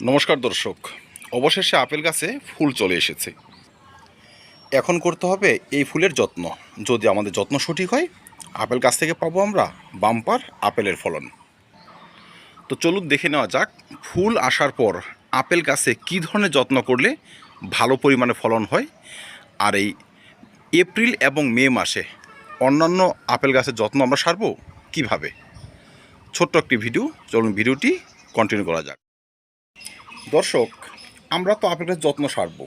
নমস্কার দর্শক, অবশেষে আপেল গাছে ফুল চলে এসেছে। এখন করতে হবে এই ফুলের যত্ন। যদি আমাদের যত্ন সঠিক হয়, আপেল গাছ থেকে পাবো আমরা বাম্পার আপেলের ফলন। তো চলুন দেখে নেওয়া যাক ফুল আসার পর আপেল গাছে কী ধরনের যত্ন করলে ভালো পরিমাণে ফলন হয়। আর এই এপ্রিল এবং মে মাসে অন্যান্য আপেল গাছের যত্ন আমরা সারবো কীভাবে। ছোট্ট একটি ভিডিও, চলুন ভিডিওটি কন্টিনিউ করা যাক। দর্শক, আমরা তো আপেল গাছের যত্ন সারবো,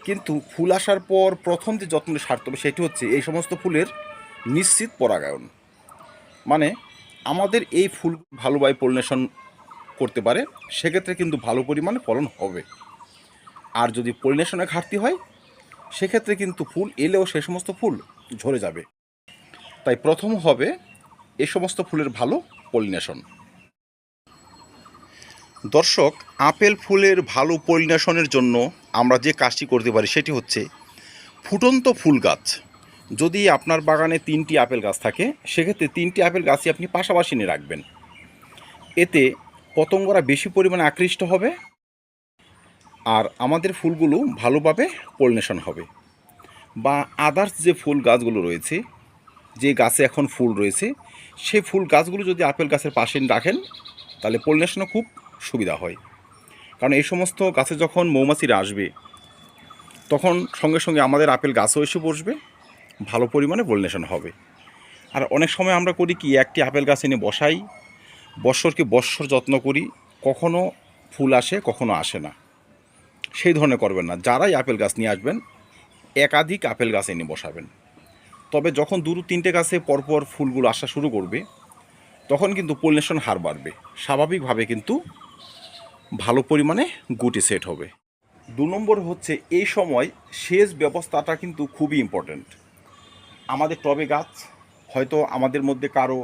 কিন্তু ফুল আসার পর প্রথম যে যত্নটি সারতে হবে সেটি হচ্ছে এই সমস্ত ফুলের নিশ্চিত পরাগায়ন। মানে আমাদের এই ফুল ভালোভাবে পলিনেশন করতে পারে, সেক্ষেত্রে কিন্তু ভালো পরিমাণে ফলন হবে। আর যদি পলিনেশনের ঘাটতি হয়, সেক্ষেত্রে কিন্তু ফুল এলেও সে সমস্ত ফুল ঝরে যাবে। তাই প্রথম হবে এই সমস্ত ফুলের ভালো পলিনেশন। দর্শক, আপেল ফুলের ভালো পলিনেশনের জন্য আমরা যে কাজটি করতে পারি সেটি হচ্ছে ফুটন্ত ফুল গাছ। যদি আপনার বাগানে 3টি আপেল গাছ থাকে, সেক্ষেত্রে 3টি আপেল গাছই আপনি পাশাপাশি নিয়ে রাখবেন। এতে পতঙ্গরা বেশি পরিমাণে আকৃষ্ট হবে আর আমাদের ফুলগুলো ভালোভাবে পলিনেশন হবে। বা আদার্স যে ফুল গাছগুলো রয়েছে, যে গাছে এখন ফুল রয়েছে, সেই ফুল গাছগুলো যদি আপেল গাছের পাশে রাখেন, তাহলে পলিনেশনও খুব সুবিধা হয়। কারণ এই সমস্ত গাছে যখন মৌমাছিরা আসবে, তখন সঙ্গে সঙ্গে আমাদের আপেল গাছও এসে বসবে, ভালো পরিমাণে পলিনেশন হবে। আর অনেক সময় আমরা করি কি, একটি আপেল গাছ এনে বসাই, বৎসরকে বৎসর যত্ন করি, কখনো ফুল আসে কখনো আসে না। সেই ধরনের করবেন না। যারাই আপেল গাছ নিয়ে আসবেন, একাধিক আপেল গাছ এনে বসাবেন। তবে যখন 2-3টে গাছে পরপর ফুলগুলো আসা শুরু করবে, তখন কিন্তু পলিনেশন হার বাড়বে, স্বাভাবিকভাবে কিন্তু ভালো পরিমাণে গুটি সেট হবে। 2 নম্বর হচ্ছে এই সময় সেচ ব্যবস্থাটা কিন্তু খুবই ইম্পর্ট্যান্ট। আমাদের টবে গাছ, হয়তো আমাদের মধ্যে কারো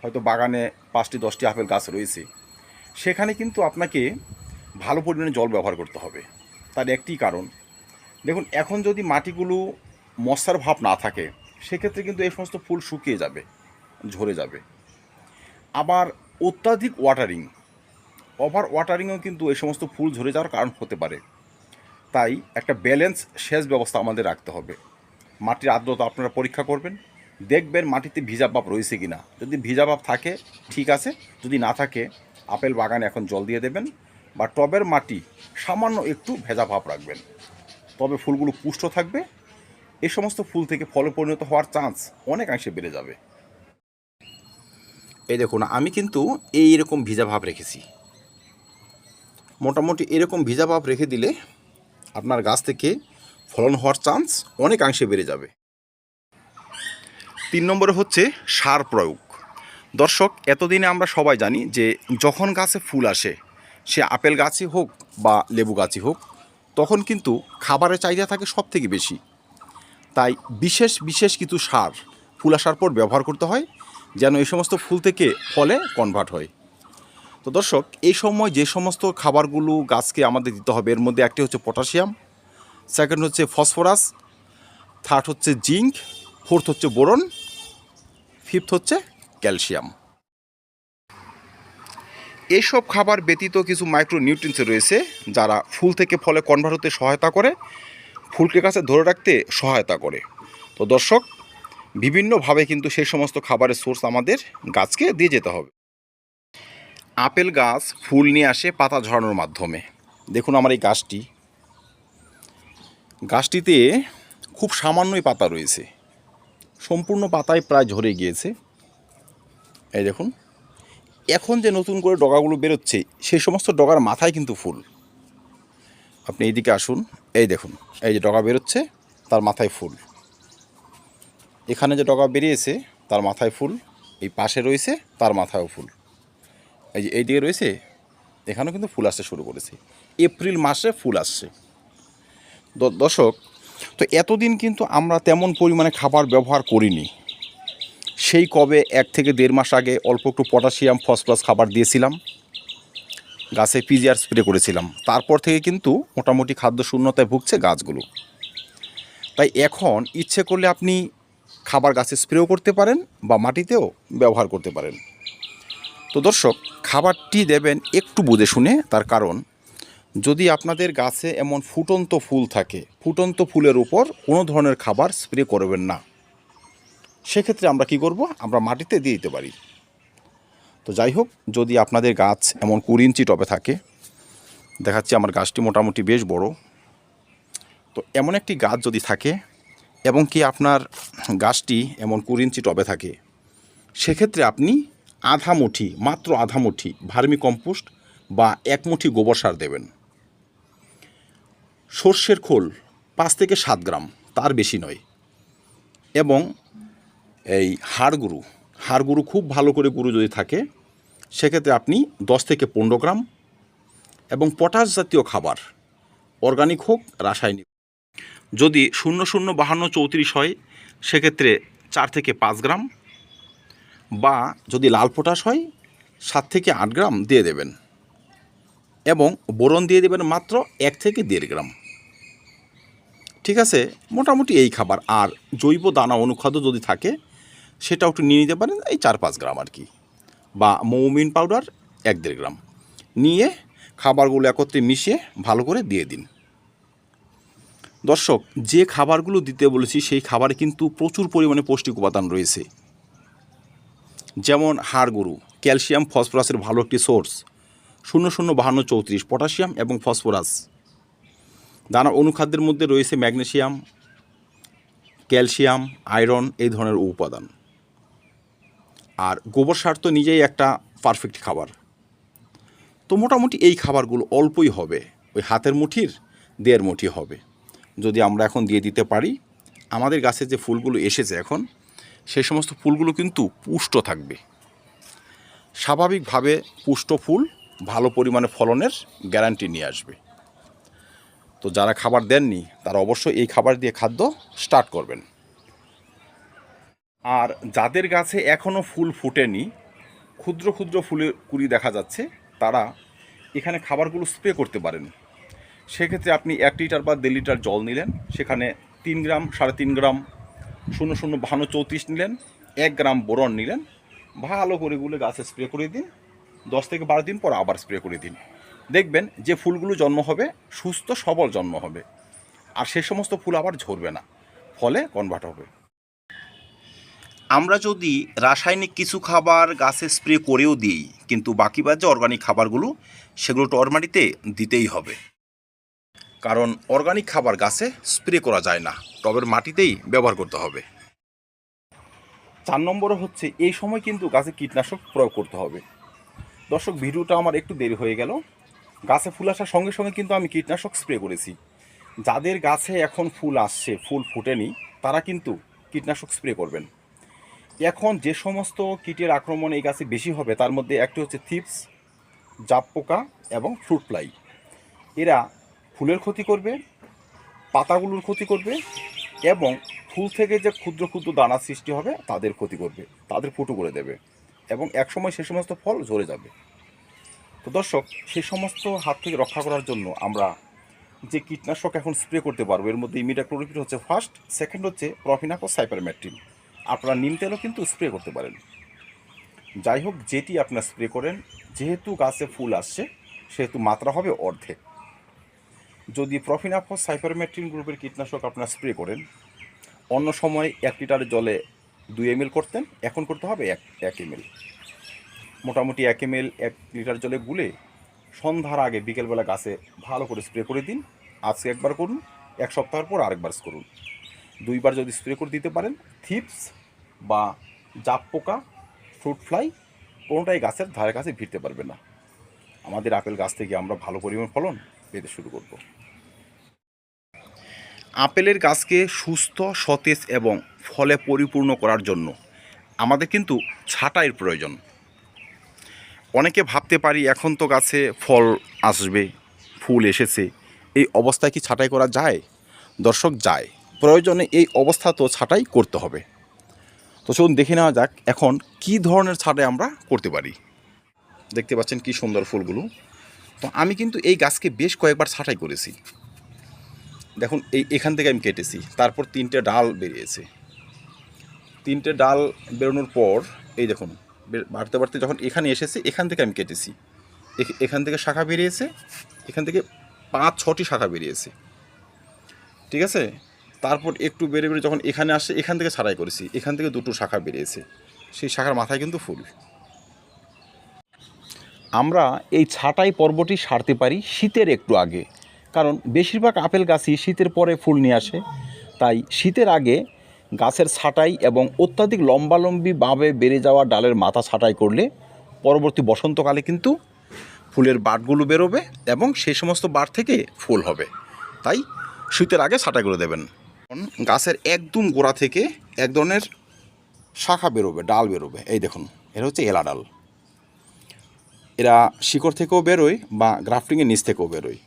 হয়তো বাগানে 5টি-10টি আপেল গাছ রয়েছে, সেখানে কিন্তু আপনাকে ভালো পরিমাণে জল ব্যবহার করতে হবে। তার একটি কারণ, দেখুন এখন যদি মাটিগুলো মশার ভাব না থাকে, সেক্ষেত্রে কিন্তু এই সমস্ত ফুল শুকিয়ে যাবে, ঝরে যাবে। আবার অত্যাধিক ওভার ওয়াটারিংও কিন্তু এই সমস্ত ফুল ঝরে যাওয়ার কারণ হতে পারে। তাই একটা ব্যালেন্স সেচ ব্যবস্থা আমাদের রাখতে হবে। মাটির আর্দ্রতা আপনারা পরীক্ষা করবেন, দেখবেন মাটিতে ভিজা ভাব রয়েছে কি না। যদি ভিজা ভাব থাকে ঠিক আছে, যদি না থাকে আপেল বাগানে এখন জল দিয়ে দেবেন, বা টবের মাটি সামান্য একটু ভেজা ভাব রাখবেন, তবে ফুলগুলো পুষ্ট থাকবে। এই সমস্ত ফুল থেকে ফলে পরিণত হওয়ার চান্স অনেকাংশে বেড়ে যাবে। এই দেখুন, আমি কিন্তু এইরকম ভিজা ভাব রেখেছি। মোটামুটি এরকম ভিজা ভাব রেখে দিলে আপনার গাছ থেকে ফলন হওয়ার চান্স অনেকাংশে বেড়ে যাবে। 3 নম্বরে হচ্ছে সার প্রয়োগ। দর্শক, এতদিনে আমরা সবাই জানি যে যখন গাছে ফুল আসে, সে আপেল গাছই হোক বা লেবু গাছই হোক, তখন কিন্তু খাবারের চাহিদা থাকে সব থেকে বেশি। তাই বিশেষ বিশেষ কিছু সার ফুল আসার পর ব্যবহার করতে হয়, যেন এই সমস্ত ফুল থেকে ফলে কনভার্ট হয়। তো দর্শক, এই সময় যে সমস্ত খাবারগুলো গাছকে আমাদের দিতে হবে, এর মধ্যে একটি হচ্ছে পটাশিয়াম, সেকেন্ড হচ্ছে ফসফরাস, থার্ড হচ্ছে জিঙ্ক, ফোর্থ হচ্ছে বোরন, ফিফথ হচ্ছে ক্যালসিয়াম। এইসব খাবার ব্যতীত কিছু মাইক্রোনিউট্রিয়েন্টস রয়েছে, যারা ফুল থেকে ফলে কনভার্ট হতে সহায়তা করে, ফুলকে কাছে ধরে রাখতে সহায়তা করে। তো দর্শক, বিভিন্নভাবে কিন্তু সেই সমস্ত খাবারের সোর্স আমাদের গাছকে দিয়ে যেতে হবে। আপেল গাছ ফুল নিয়ে আসে পাতা ঝরানোর মাধ্যমে। দেখুন আমার এই গাছটিতে খুব সামান্যই পাতা রয়েছে, সম্পূর্ণ পাতায় প্রায় ঝরে গিয়েছে। এই দেখুন, এখন যে নতুন করে ডগাগুলো বেরোচ্ছে, সেই সমস্ত ডগার মাথায় কিন্তু ফুল। আপনি এইদিকে আসুন, এই দেখুন, এই যে ডগা বেরোচ্ছে তার মাথায় ফুল। এখানে যে ডগা বেরিয়েছে তার মাথায় ফুল, এই পাশে রয়েছে তার মাথায়ও ফুল, এই যে এইদিকে রয়েছে, এখানেও কিন্তু ফুল আসতে শুরু করেছে। এপ্রিল মাসে ফুল আসছে। দর্শক, তো এতদিন কিন্তু আমরা তেমন পরিমাণে খাবার ব্যবহার করিনি। সেই কবে 1 থেকে 1.5 মাস আগে অল্প একটু পটাশিয়াম ফসফরাস খাবার দিয়েছিলাম, গাছে পিজিআর স্প্রে করেছিলাম। তারপর থেকে কিন্তু মোটামুটি খাদ্য শূন্যতায় ভুগছে গাছগুলো। তাই এখন ইচ্ছে করলে আপনি খাবার গাছে স্প্রেও করতে পারেন বা মাটিতেও ব্যবহার করতে পারেন। তো দর্শক, খাবারটি দেবেন একটু বুঝে শুনে, তার কারণ যদি আপনাদের গাছে এমন ফুটন্ত ফুল থাকে, ফুটন্ত ফুলের উপর কোনো ধরনের খাবার স্প্রে করবেন না। সেক্ষেত্রে আমরা কি করব, আমরা মাটিতে দিয়ে দিতে পারি। তো যাই হোক, যদি আপনাদের গাছ এমন 20 ইঞ্চি টবে থাকে, দেখাচ্ছি আমার গাছটি মোটামুটি বেশ বড়, তো এমন একটি গাছ যদি থাকে এবং কি আপনার গাছটি এমন 20 ইঞ্চি টবে থাকে, সেক্ষেত্রে আপনি আধা মুঠি, মাত্র আধা মুঠি ভার্মি কম্পোস্ট বা 1 মুঠি গোবর সার দেবেন। সর্ষের খোল 5 থেকে 7 গ্রাম, তার বেশি নয়। এবং এই হাড় গুঁড়ো খুব ভালো করে গুঁড়ো যদি থাকে, সেক্ষেত্রে আপনি 10 থেকে 15 গ্রাম। এবং পটাশ জাতীয় খাবার, অর্গানিক হোক রাসায়নিক, যদি 005234 হয়, সেক্ষেত্রে 4 থেকে 5 গ্রাম, বা যদি লাল পটাশ হয় 7 থেকে 8 গ্রাম দিয়ে দেবেন। এবং বোরন দিয়ে দেবেন মাত্র 1 থেকে 1.5 গ্রাম। ঠিক আছে, মোটামুটি এই খাবার। আর জৈব দানা অনুখাদ্য যদি থাকে, সেটাও একটু নিয়ে নিতে পারেন, এই 4-5 গ্রাম আর কি, বা মৌমিন পাউডার 1-1.5 গ্রাম নিয়ে খাবারগুলো একত্রে মিশিয়ে ভালো করে দিয়ে দিন। দর্শক, যে খাবারগুলো দিতে বলেছি সেই খাবারে কিন্তু প্রচুর পরিমাণে পৌষ্টিক উপাদান রয়েছে, যেমন হাড় গরু, ক্যালসিয়াম ফসফরাসের ভালো একটি সোর্স, 005234 পটাশিয়াম এবং ফসফরাস। দানা অনুখাদ্যের মধ্যে রয়েছে ম্যাগনেসিয়াম, ক্যালসিয়াম, আয়রন, এই ধরনের উপাদান। আর গোবর সার তো নিজেই একটা পারফেক্ট খাবার। তো মোটামুটি এই খাবারগুলো অল্পই হবে, ওই হাতের মুঠির 1.5 মুঠি হবে। যদি আমরা এখন দিয়ে দিতে পারি, আমাদের গাছে যে ফুলগুলো এসেছে এখন, সেই সমস্ত ফুলগুলো কিন্তু পুষ্ট থাকবে। স্বাভাবিকভাবে পুষ্ট ফুল ভালো পরিমাণে ফলনের গ্যারান্টি নিয়ে আসবে। তো যারা খাবার দেননি, তারা অবশ্যই এই খাবার দিয়ে খাদ্য স্টার্ট করবেন। আর যাদের গাছে এখনও ফুল ফুটেনি, ক্ষুদ্র ক্ষুদ্র ফুলের কুড়ি দেখা যাচ্ছে, তারা এখানে খাবারগুলো স্প্রে করতে পারেন। সেক্ষেত্রে আপনি 1 লিটার বা 1.5 লিটার জল নিলেন, সেখানে 3 গ্রাম 3.5 গ্রাম 005234 নিলেন, 1 গ্রাম বোরন নিলেন, ভালো করে গুলে গাছে স্প্রে করে দিন। 10 থেকে 12 দিন পর আবার স্প্রে করে দিন। দেখবেন যে ফুলগুলো জন্ম হবে সুস্থ সবল জন্ম হবে, আর সেই সমস্ত ফুল আবার ঝরবে না, ফলে কনভার্ট হবে। আমরা যদি রাসায়নিক কিছু খাবার গাছে স্প্রে করেও দিই, কিন্তু বাকি যে অর্গানিক খাবারগুলো, সেগুলো টর মাটিতে দিতেই হবে। কারণ অর্গানিক খাবার গাছে স্প্রে করা যায় না, টবের মাটিতেই ব্যবহার করতে হবে। 4 নম্বরে হচ্ছে, এই সময় কিন্তু গাছে কীটনাশক প্রয়োগ করতে হবে। দর্শক, ভিডিওটা আমার একটু দেরি হয়ে গেল। গাছে ফুল আসার সঙ্গে সঙ্গে কিন্তু আমি কীটনাশক স্প্রে করেছি। যাদের গাছে এখন ফুল আসছে, ফুল ফুটেনি, তারা কিন্তু কীটনাশক স্প্রে করবেন। এখন যে সমস্ত কীটের আক্রমণ এই গাছে বেশি হবে, তার মধ্যে একটি হচ্ছে থিপস, জাপ পোকা এবং ফ্রুট ফ্লাই। এরা ফুলের ক্ষতি করবে, পাতাগুলোর ক্ষতি করবে, এবং ফুল থেকে যে ক্ষুদ্র ক্ষুদ্র দানা সৃষ্টি হবে তাদের ক্ষতি করবে, তাদের ফুটো করে দেবে, এবং একসময় সে সমস্ত ফল ঝরে যাবে। তো দর্শক, সেই সমস্ত হাত থেকে রক্ষা করার জন্য আমরা যে কীটনাশক এখন স্প্রে করতে পারবো, এর মধ্যে ইমিডাক্লোরপিড হচ্ছে ফার্স্ট, সেকেন্ড হচ্ছে প্রফিনাকো সাইপারমেট্রিন। আপনারা নিম তেলও কিন্তু স্প্রে করতে পারেন। যাই হোক, যেটি আপনার স্প্রে করেন, যেহেতু গাছে ফুল আসছে, সেহেতু মাত্রা হবে অর্ধেক। যদি প্রফিনাকো সাইপারমেট্রিন গ্রুপের কীটনাশক আপনার স্প্রে করেন, অন্য সময় 1 লিটার জলে 2 ml করতেন, এখন করতে হবে 1 ml। মোটামুটি 1 ml 1 লিটার জলে গুলে সন্ধ্যার আগে বিকেলবেলা গাছে ভালো করে স্প্রে করে দিন। আজকে একবার করুন, 1 সপ্তাহের পর আরেকবার করুন। 2 বার যদি স্প্রে করে দিতে পারেন, থিপস বা জাপ পোকা, ফ্রুট ফ্লাই কোনোটাই গাছের ধারে কাছে ভিড়তে পারবে না। আমাদের আপেল গাছ থেকে আমরা ভালো পরিমাণ ফলন পেতে শুরু করব। আপেলের গাছকে সুস্থ, সতেজ এবং ফলে পরিপূর্ণ করার জন্য আমাদের কিন্তু ছাঁটাইয়ের প্রয়োজন। অনেকে ভাবতে পারি এখন তো গাছে ফল আসবে, ফুল এসেছে, এই অবস্থায় কি ছাঁটাই করা যায়? দর্শক, যায়। প্রয়োজনে এই অবস্থা তো ছাঁটাই করতে হবে। তো চলুন দেখে নেওয়া যাক এখন কি ধরনের ছাঁটাই আমরা করতে পারি। দেখতে পাচ্ছেন কি সুন্দর ফুলগুলো। তো আমি কিন্তু এই গাছকে বেশ কয়েকবার ছাঁটাই করেছি। দেখুন, এখান থেকে আমি কেটেছি, তারপর 3টে ডাল বেরিয়েছে। 3টে ডাল বেরোনোর পর এই দেখুন, বাড়তে বাড়তে যখন এখানে এসেছে, এখান থেকে আমি কেটেছি, এখান থেকে শাখা বেরিয়েছে, এখান থেকে 5-6টি শাখা বেরিয়েছে, ঠিক আছে। তারপর একটু বেড়ে বেড়ে যখন এখানে আসে, এখান থেকে ছাড়াই করেছি, এখান থেকে 2টো শাখা বেরিয়েছে, সেই শাখার মাথায় কিন্তু ফুল। আমরা এই ছাঁটাই পর্বটি সারতে পারি শীতের একটু আগে, কারণ বেশিরভাগ আপেল গাছই শীতের পরে ফুল নিয়ে আসে। তাই শীতের আগে গাছের ছাঁটাই এবং অত্যাধিক লম্বালম্বিভাবে বেড়ে যাওয়া ডালের মাথা ছাঁটাই করলে পরবর্তী বসন্তকালে কিন্তু ফুলের বাটগুলো বেরোবে এবং সেই সমস্ত বাট থেকে ফুল হবে। তাই শীতের আগে ছাঁটাই করে দেবেন। গাছের একদম গোড়া থেকে এক ধরনের শাখা বেরোবে, ডাল বেরোবে, এই দেখুন, এটা হচ্ছে এলা ডাল। এরা শিকড় থেকেও বেরোয় বা গ্রাফটিংয়ের নিচ থেকেও বেরোয়।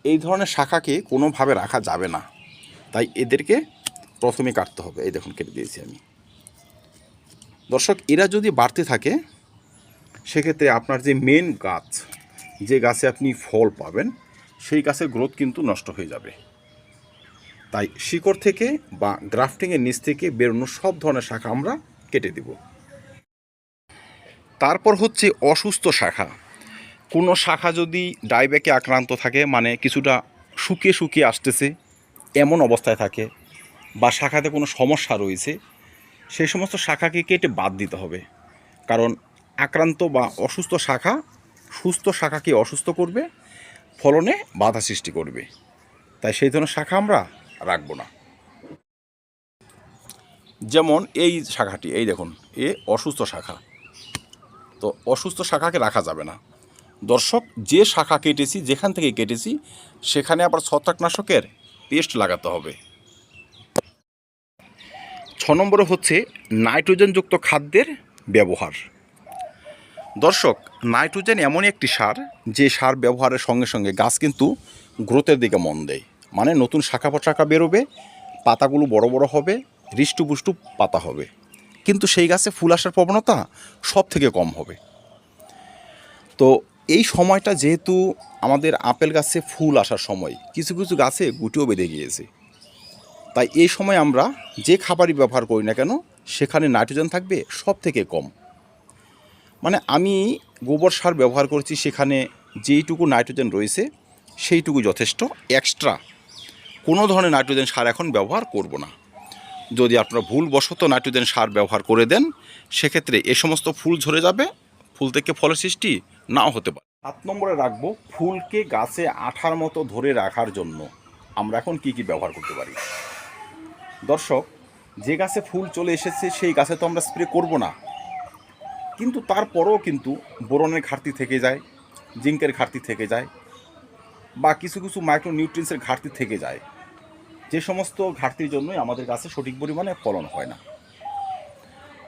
এই ধরনের শাখাকে কোনোভাবে রাখা যাবে না, তাই এদেরকে প্রথমে কাটতে হবে। এই দেখুন, কেটে দিয়েছি আমি। দর্শক, এরা যদি বাড়তে থাকে সেক্ষেত্রে আপনার যে মেন গাছ, যে গাছে আপনি ফল পাবেন, সেই গাছের গ্রোথ কিন্তু নষ্ট হয়ে যাবে। তাই শিকড় থেকে বা গ্রাফটিংয়ের নিচ থেকে বেরোনো সব ধরনের শাখা আমরা কেটে দেব। তারপর হচ্ছে অসুস্থ শাখা। কোনো শাখা যদি ডাইব্যাকে আক্রান্ত থাকে, মানে কিছুটা শুকিয়ে শুকিয়ে আসতেছে এমন অবস্থায় থাকে, বা শাখাতে কোনো সমস্যা রয়েছে, সেই সমস্ত শাখাকে কেটে বাদ দিতে হবে। কারণ আক্রান্ত বা অসুস্থ শাখা সুস্থ শাখাকে অসুস্থ করবে, ফলনে বাধা সৃষ্টি করবে। তাই সেই ধরনের শাখা আমরা রাখব না। যেমন এই শাখাটি, এই দেখুন, এ অসুস্থ শাখা, তো অসুস্থ শাখাকে রাখা যাবে না। দর্শক, যে শাখা কেটেছি, যেখান থেকে কেটেছি, সেখানে আবার ছত্রাকনাশকের পেস্ট লাগাতে হবে। 6 নম্বরে হচ্ছে নাইট্রোজেনযুক্ত খাদ্যের ব্যবহার। দর্শক, নাইট্রোজেন এমনই একটি সার, যে সার ব্যবহারের সঙ্গে সঙ্গে গাছ কিন্তু গ্রোথের দিকে মন দেয়। মানে নতুন শাখা পোশাখা বেরোবে, পাতাগুলো বড় বড় হবে, হৃষ্টপুষ্ট পাতা হবে, কিন্তু সেই গাছে ফুল আসার প্রবণতা সব থেকে কম হবে। তো এই সময়টা যেহেতু আমাদের আপেল গাছে ফুল আসার সময়, কিছু কিছু গাছে গুটিও বেঁধে গিয়েছে, তাই এই সময় আমরা যে খাবারই ব্যবহার করি না কেন, সেখানে নাইট্রোজেন থাকবে সব থেকে কম। মানে আমি গোবর সার ব্যবহার করছি, সেখানে যেইটুকু নাইট্রোজেন রয়েছে সেইটুকু যথেষ্ট। এক্সট্রা কোনো ধরনের নাইট্রোজেন সার এখন ব্যবহার করব না। যদি আপনারা ভুলবশত নাইট্রোজেন সার ব্যবহার করে দেন, সেক্ষেত্রে এ সমস্ত ফুল ঝরে যাবে, ফুল থেকে ফলের সৃষ্টি নাও হতে পারে। 7 নম্বরে রাখবো, ফুলকে গাছে আঠার মতো ধরে রাখার জন্য আমরা এখন কি কি ব্যবহার করতে পারি। দর্শক, যে গাছে ফুল চলে এসেছে সেই গাছে তো আমরা স্প্রে করব না, কিন্তু তারপরেও কিন্তু বোরনের ঘাটতি থেকে যায়, জিঙ্কের ঘাটতি থেকে যায়, বা কিছু কিছু মাইক্রোনিউট্রিয়েন্টসের ঘাটতি থেকে যায়, যে সমস্ত ঘাটতির জন্যই আমাদের গাছে সঠিক পরিমাণে ফলন হয় না।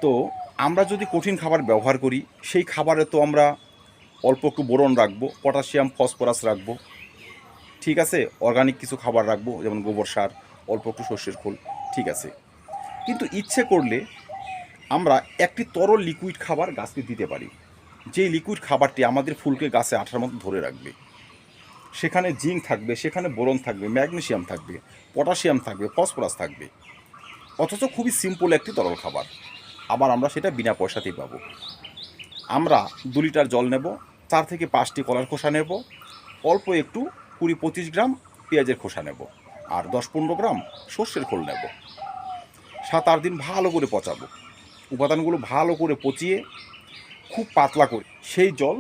তো আমরা যদি কঠিন খাবার ব্যবহার করি, সেই খাবারে তো আমরা অল্প একটু বোরন রাখবো, পটাশিয়াম ফসফরাস রাখবো, ঠিক আছে, অর্গানিক কিছু খাবার রাখবো, যেমন গোবর সার, অল্প একটু সর্ষের খোল, ঠিক আছে। কিন্তু ইচ্ছে করলে আমরা একটি তরল লিকুইড খাবার গাছকে দিতে পারি, যেই লিকুইড খাবারটি আমাদের ফুলকে গাছে আঠার মতো ধরে রাখবে। সেখানে জিঙ্ক থাকবে, সেখানে বোরন থাকবে, ম্যাগনেসিয়াম থাকবে, পটাশিয়াম থাকবে, ফসফরাস থাকবে, অথচ খুবই সিম্পল একটি তরল খাবার। আবার আমরা সেটা বিনা পয়সাতেই পাবো। আমরা 2 লিটার জল নেব, 4 থেকে 5টি কলার খোসা নেব, অল্প একটু 20-25 গ্রাম পেঁয়াজের খোসা নেব, আর 10-15 গ্রাম সর্ষের খোল নেব। 7-8 দিন ভালো করে পচাবো, উপাদানগুলো ভালো করে পচিয়ে খুব পাতলা করে সেই জল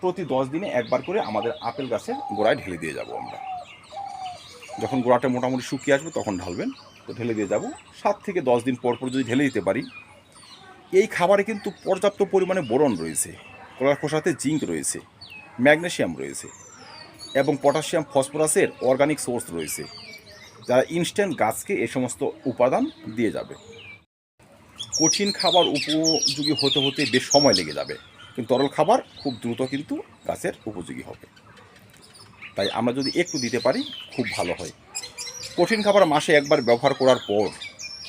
প্রতি 10 দিনে একবার করে আমাদের আপেল গাছের গোড়ায় ঢেলে দিয়ে যাব। আমরা যখন গোড়াটা মোটামুটি শুকিয়ে আসবে তখন ঢালবেন, তো ঢেলে দিয়ে যাব। 7 থেকে 10 দিন পর পর যদি ঢেলে দিতে পারি, এই খাবারে কিন্তু পর্যাপ্ত পরিমাণে বোরন রয়েছে, কলার খোসাতে জিঙ্ক রয়েছে, ম্যাগনেসিয়াম রয়েছে এবং পটাশিয়াম ফসফরাসের অর্গানিক সোর্স রয়েছে, যারা ইনস্ট্যান্ট গাছকে এই সমস্ত উপাদান দিয়ে যাবে। কঠিন খাবার উপযোগী হতে হতে বেশ সময় লেগে যাবে, কিন্তু তরল খাবার খুব দ্রুত কিন্তু গাছের উপযোগী হবে। তাই আমরা যদি একটু দিতে পারি খুব ভালো হয়। কঠিন খাবার মাসে একবার ব্যবহার করার পর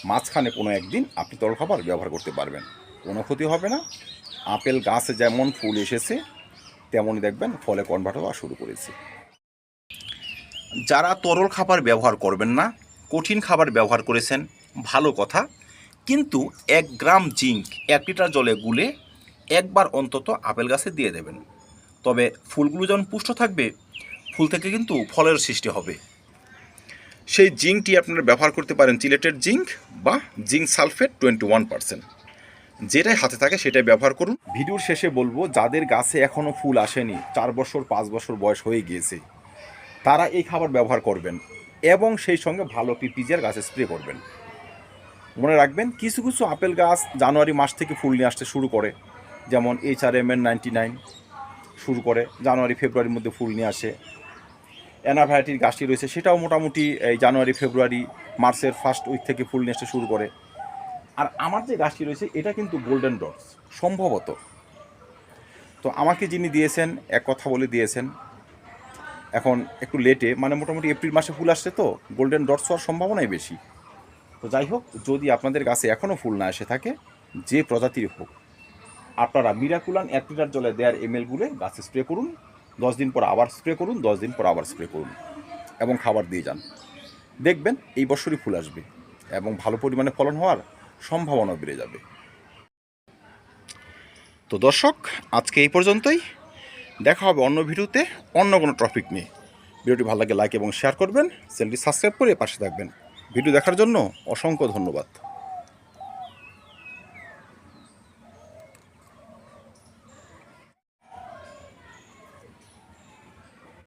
মাঝখানে কোনো একদিন আপনি তরল খাবার ব্যবহার করতে পারবেন, কোনো ক্ষতি হবে না। আপেল গাছে যেমন ফুল এসেছে তেমনই দেখবেন ফলে কনভার্ট হওয়া শুরু করেছে। যারা তরল খাবার ব্যবহার করবেন না, কঠিন খাবার ব্যবহার করেছেন, ভালো কথা, কিন্তু 1 গ্রাম জিঙ্ক 1 লিটার জলে গুলে একবার অন্তত আপেল গাছে দিয়ে দেবেন। তবে ফুলগুলো যখন পুষ্ট থাকবে, ফুল থেকে কিন্তু ফলের সৃষ্টি হবে। সেই জিঙ্কটি আপনারা ব্যবহার করতে পারেন চিলেটেড জিঙ্ক বা জিঙ্ক সালফেট 21%। যেটাই হাতে থাকে সেটাই ব্যবহার করুন। ভিডিওর শেষে বলবো, যাদের গাছে এখনও ফুল আসেনি, 4 বছর 5 বছর বয়স হয়ে গিয়েছে, তারা এই খাবার ব্যবহার করবেন এবং সেই সঙ্গে ভালো পিপিজিআর গাছে স্প্রে করবেন। মনে রাখবেন, কিছু কিছু আপেল গাছ জানুয়ারি মাস থেকে ফুল নিয়ে আসতে শুরু করে, যেমন HRMN99 শুরু করে জানুয়ারি ফেব্রুয়ারির মধ্যে ফুল নিয়ে আসে। অ্যানা ভ্যারাইটির গাছটি রয়েছে, সেটাও মোটামুটি এই জানুয়ারি ফেব্রুয়ারি মার্চের ফার্স্ট উইক থেকে ফুল নিয়ে আসতে শুরু করে। আর আমার যে গাছটি রয়েছে এটা কিন্তু গোল্ডেন ডটস সম্ভবত। তো আমাকে যিনি দিয়েছেন এক কথা বলে দিয়েছেন, এখন একটু লেটে, মানে মোটামুটি এপ্রিল মাসে ফুল আসছে, তো গোল্ডেন ডটস হওয়ার সম্ভাবনাই বেশি। তো যাই হোক, যদি আপনাদের গাছে এখনও ফুল না এসে থাকে, যে প্রজাতির হোক, আপনারা মিরাকুলান 1 লিটার জলে দেওয়ার এমএলগুলো গাছে স্প্রে করুন, 10 দিন পর আবার স্প্রে করুন, 10 দিন পর আবার স্প্রে করুন এবং খাবার দিয়ে যান। দেখবেন এই বছরই ফুল আসবে এবং ভালো পরিমাণে ফলন হওয়ার সম্ভাবনা বেড়ে যাবে। তো দর্শক, আজকে এই পর্যন্তই। দেখা হবে অন্য ভিডিওতে অন্য কোনো টপিক নিয়ে। ভিডিওটি ভালো লাগে লাইক এবং শেয়ার করবেন, চ্যানেলটি সাবস্ক্রাইব করে পাশে থাকবেন। ভিডিও দেখার জন্য অসংখ্য ধন্যবাদ।